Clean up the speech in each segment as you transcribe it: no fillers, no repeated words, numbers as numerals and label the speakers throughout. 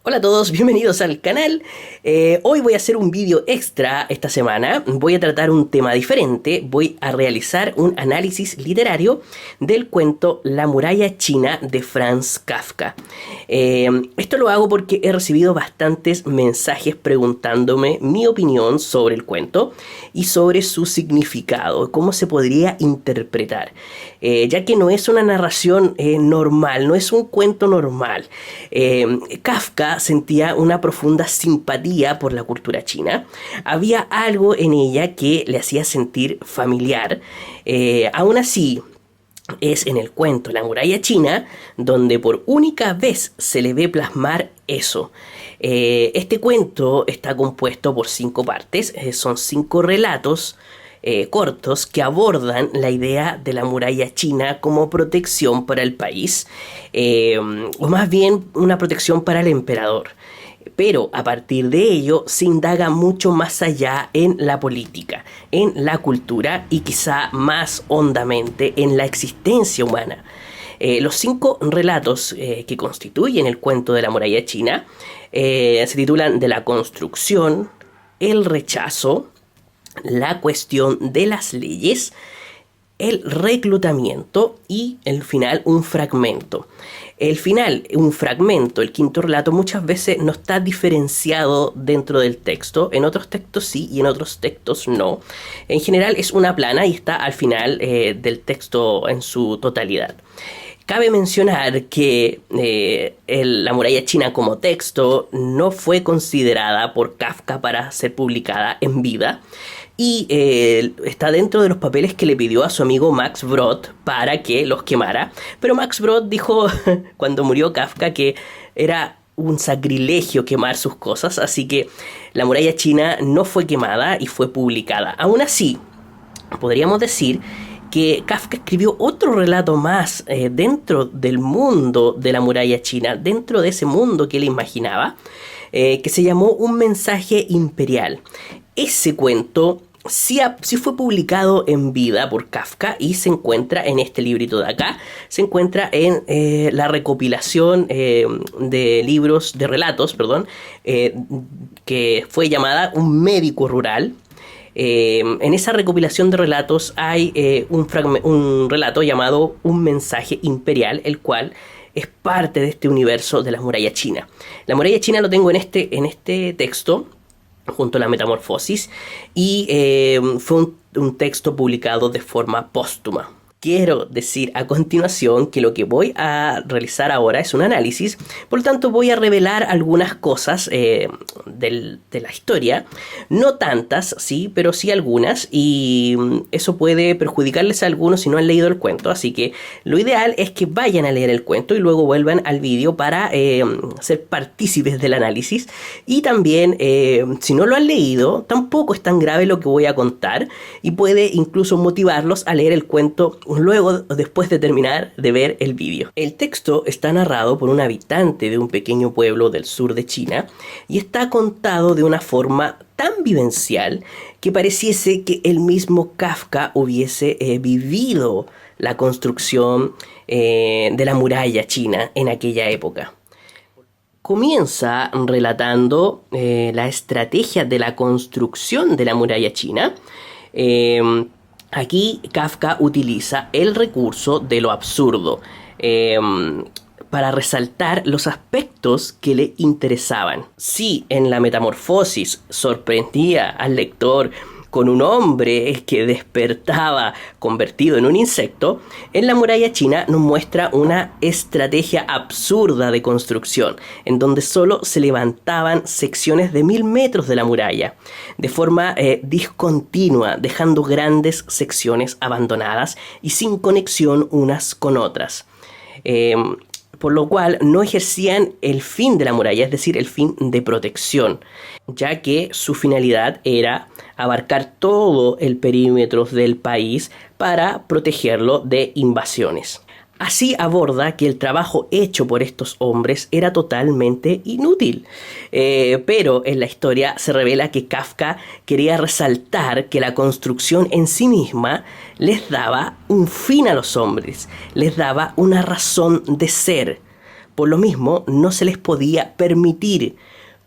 Speaker 1: Hola a todos, bienvenidos al canal. Hoy voy a hacer un vídeo extra esta semana. Voy a tratar un tema diferente. Voy a realizar un análisis literario del cuento La muralla china de Franz Kafka. Esto lo hago porque he recibido bastantes mensajes preguntándome mi opinión sobre el cuento y sobre su significado, cómo se podría interpretar. Ya que no es una narración normal, no es un cuento normal. Kafka sentía una profunda simpatía por la cultura china. Había algo en ella que le hacía sentir familiar. Aún así, es en el cuento La muralla china donde por única vez se le ve plasmar eso. Este cuento está compuesto por 5 partes. Son 5 relatos cortos que abordan la idea de la muralla china como protección para el país, o más bien una protección para el emperador. Pero a partir de ello se indaga mucho más allá en la política, en la cultura y quizá más hondamente en la existencia humana. Los 5 relatos que constituyen el cuento de la muralla china se titulan De la construcción, el rechazo, la cuestión de las leyes, el reclutamiento y el final, un fragmento. El final, un fragmento, el 5.º relato, muchas veces no está diferenciado dentro del texto. En otros textos sí y en otros textos no. En general es una plana y está al final del texto en su totalidad. Cabe mencionar que La muralla china como texto no fue considerada por Kafka para ser publicada en vida y está dentro de los papeles que le pidió a su amigo Max Brod para que los quemara. Pero Max Brod dijo cuando murió Kafka que era un sacrilegio quemar sus cosas, así que La muralla china no fue quemada y fue publicada. Aún así, podríamos decir que Kafka escribió otro relato más dentro del mundo de la muralla china, dentro de ese mundo que él imaginaba, que se llamó Un mensaje imperial. Ese cuento sí fue publicado en vida por Kafka y se encuentra en este librito de acá. Se encuentra en la recopilación de libros, de relatos, que fue llamada Un médico rural. En esa recopilación de relatos hay un relato llamado Un mensaje imperial, el cual es parte de este universo de la muralla china. La muralla china lo tengo en este texto, junto a la Metamorfosis, y fue un texto publicado de forma póstuma. Quiero decir a continuación que lo que voy a realizar ahora es un análisis, por lo tanto voy a revelar algunas cosas de la historia, no tantas, sí, pero sí algunas, y eso puede perjudicarles a algunos si no han leído el cuento, así que lo ideal es que vayan a leer el cuento y luego vuelvan al vídeo para ser partícipes del análisis. Y también, si no lo han leído, tampoco es tan grave lo que voy a contar y puede incluso motivarlos a leer el cuento luego, después de terminar de ver el vídeo. El texto está narrado por un habitante de un pequeño pueblo del sur de China y está contado de una forma tan vivencial que pareciese que el mismo Kafka hubiese vivido la construcción de la muralla china en aquella época. Comienza relatando la estrategia de la construcción de la muralla china. Aquí Kafka utiliza el recurso de lo absurdo para resaltar los aspectos que le interesaban. Si en la Metamorfosis sorprendía al lector con un hombre que despertaba convertido en un insecto, en la muralla china nos muestra una estrategia absurda de construcción, en donde solo se levantaban secciones de 1000 metros de la muralla, de forma discontinua, dejando grandes secciones abandonadas y sin conexión unas con otras. Por lo cual no ejercían el fin de la muralla, es decir, el fin de protección, ya que su finalidad era abarcar todo el perímetro del país para protegerlo de invasiones. Así aborda que el trabajo hecho por estos hombres era totalmente inútil. Pero en la historia se revela que Kafka quería resaltar que la construcción en sí misma les daba un fin a los hombres, les daba una razón de ser. Por lo mismo, no se les podía permitir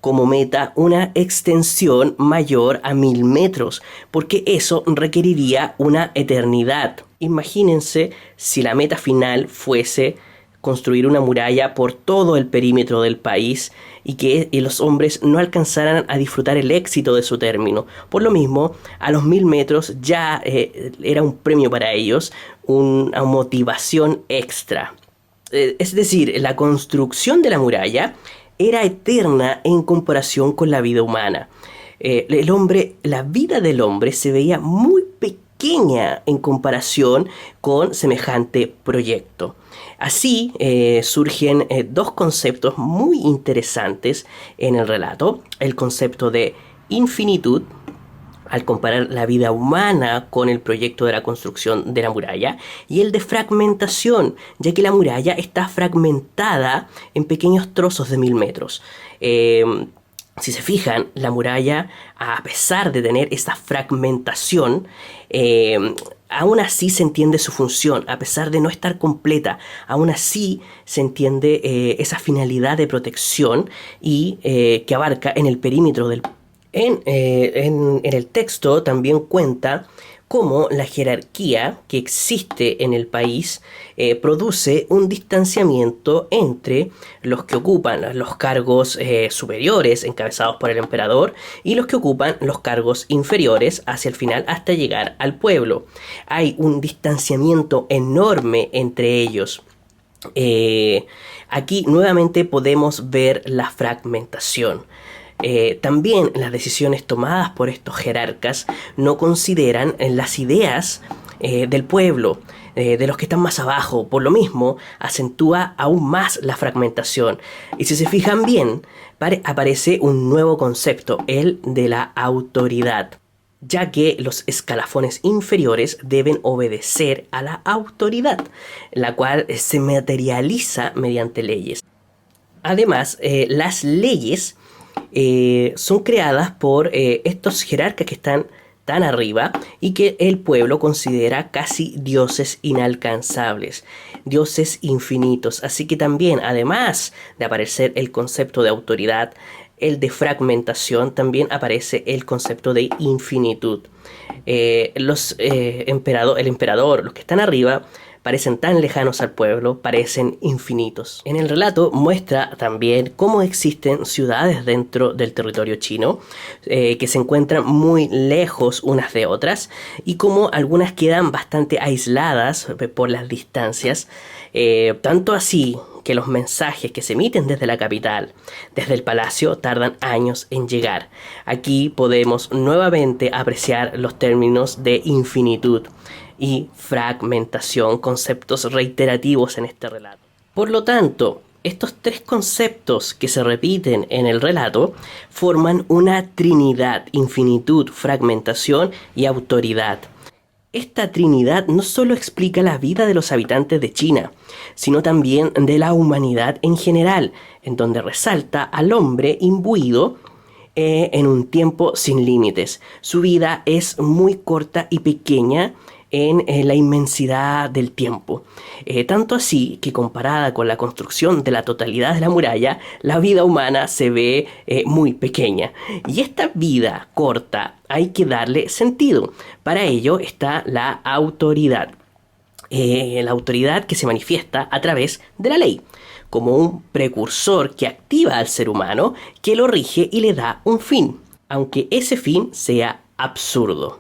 Speaker 1: como meta una extensión mayor a 1000 metros, porque eso requeriría una eternidad. Imagínense si la meta final fuese construir una muralla por todo el perímetro del país y que los hombres no alcanzaran a disfrutar el éxito de su término. Por lo mismo, a los 1000 metros ya era un premio para ellos, una motivación extra. Es decir, la construcción de la muralla era eterna en comparación con la vida humana. La vida del hombre se veía muy pequeña en comparación con semejante proyecto. Así surgen dos conceptos muy interesantes en el relato. El concepto de infinitud, al comparar la vida humana con el proyecto de la construcción de la muralla, y el de fragmentación, ya que la muralla está fragmentada en pequeños trozos de 1000 metros. Si se fijan, la muralla, a pesar de tener esta fragmentación, aún así se entiende su función. A pesar de no estar completa, aún así se entiende esa finalidad de protección y que abarca en el perímetro del país. En el texto también cuenta cómo la jerarquía que existe en el país produce un distanciamiento entre los que ocupan los cargos superiores encabezados por el emperador y los que ocupan los cargos inferiores hacia el final hasta llegar al pueblo. Hay un distanciamiento enorme entre ellos. Aquí nuevamente podemos ver la fragmentación. También las decisiones tomadas por estos jerarcas no consideran las ideas del pueblo, de los que están más abajo. Por lo mismo, acentúa aún más la fragmentación. Y si se fijan bien, aparece un nuevo concepto, el de la autoridad, ya que los escalafones inferiores deben obedecer a la autoridad, la cual se materializa mediante leyes. Además, las leyes son creadas por estos jerarcas que están tan arriba y que el pueblo considera casi dioses inalcanzables, dioses infinitos. Así que también, además de aparecer el concepto de autoridad, el de fragmentación, también aparece el concepto de infinitud. El emperador, los que están arriba, parecen tan lejanos al pueblo, parecen infinitos. En el relato muestra también cómo existen ciudades dentro del territorio chino que se encuentran muy lejos unas de otras y cómo algunas quedan bastante aisladas por las distancias, tanto así que los mensajes que se emiten desde la capital, desde el palacio, tardan años en llegar. Aquí podemos nuevamente apreciar los términos de infinitud y fragmentación, conceptos reiterativos en este relato. Por lo tanto, estos tres conceptos que se repiten en el relato forman una trinidad: infinitud, fragmentación y autoridad. Esta trinidad no solo explica la vida de los habitantes de China, sino también de la humanidad en general, en donde resalta al hombre imbuido en un tiempo sin límites. Su vida es muy corta y pequeña en la inmensidad del tiempo. Tanto así que comparada con la construcción de la totalidad de la muralla, la vida humana se ve muy pequeña. Y esta vida corta hay que darle sentido. Para ello está la autoridad. La autoridad que se manifiesta a través de la ley, como un precursor que activa al ser humano, que lo rige y le da un fin, aunque ese fin sea absurdo.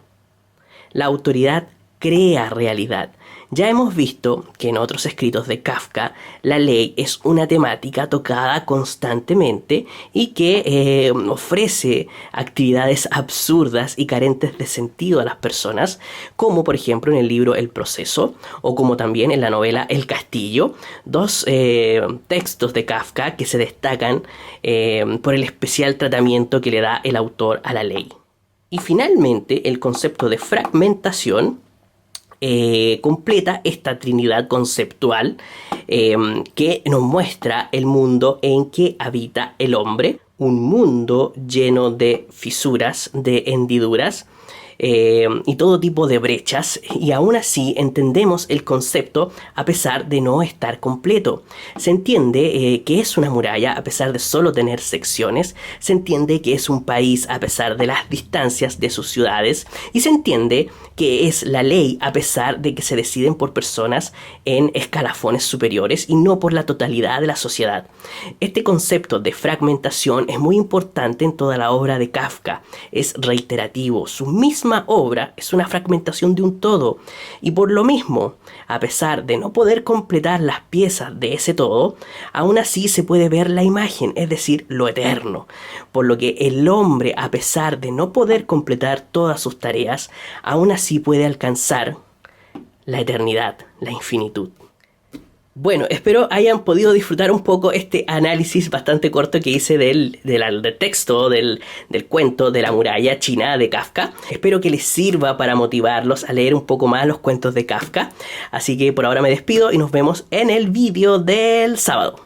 Speaker 1: La autoridad crea realidad. Ya hemos visto que en otros escritos de Kafka la ley es una temática tocada constantemente y que ofrece actividades absurdas y carentes de sentido a las personas, como por ejemplo en el libro El Proceso o como también en la novela El Castillo, dos textos de Kafka que se destacan por el especial tratamiento que le da el autor a la ley. Y finalmente el concepto de fragmentación completa esta trinidad conceptual que nos muestra el mundo en que habita el hombre, un mundo lleno de fisuras, de hendiduras, y todo tipo de brechas, y aún así entendemos el concepto a pesar de no estar completo. Se entiende que es una muralla a pesar de solo tener secciones, se entiende que es un país a pesar de las distancias de sus ciudades, y se entiende que es la ley a pesar de que se deciden por personas en escalafones superiores y no por la totalidad de la sociedad. Este concepto de fragmentación es muy importante en toda la obra de Kafka. Es reiterativo. Su misma obra es una fragmentación de un todo. Y por lo mismo, a pesar de no poder completar las piezas de ese todo, aún así se puede ver la imagen, es decir, lo eterno. Por lo que el hombre, a pesar de no poder completar todas sus tareas, aún así puede alcanzar la eternidad, la infinitud. Bueno, espero hayan podido disfrutar un poco este análisis bastante corto que hice del texto, del cuento de la muralla china de Kafka. Espero que les sirva para motivarlos a leer un poco más los cuentos de Kafka. Así que por ahora me despido y nos vemos en el vídeo del sábado.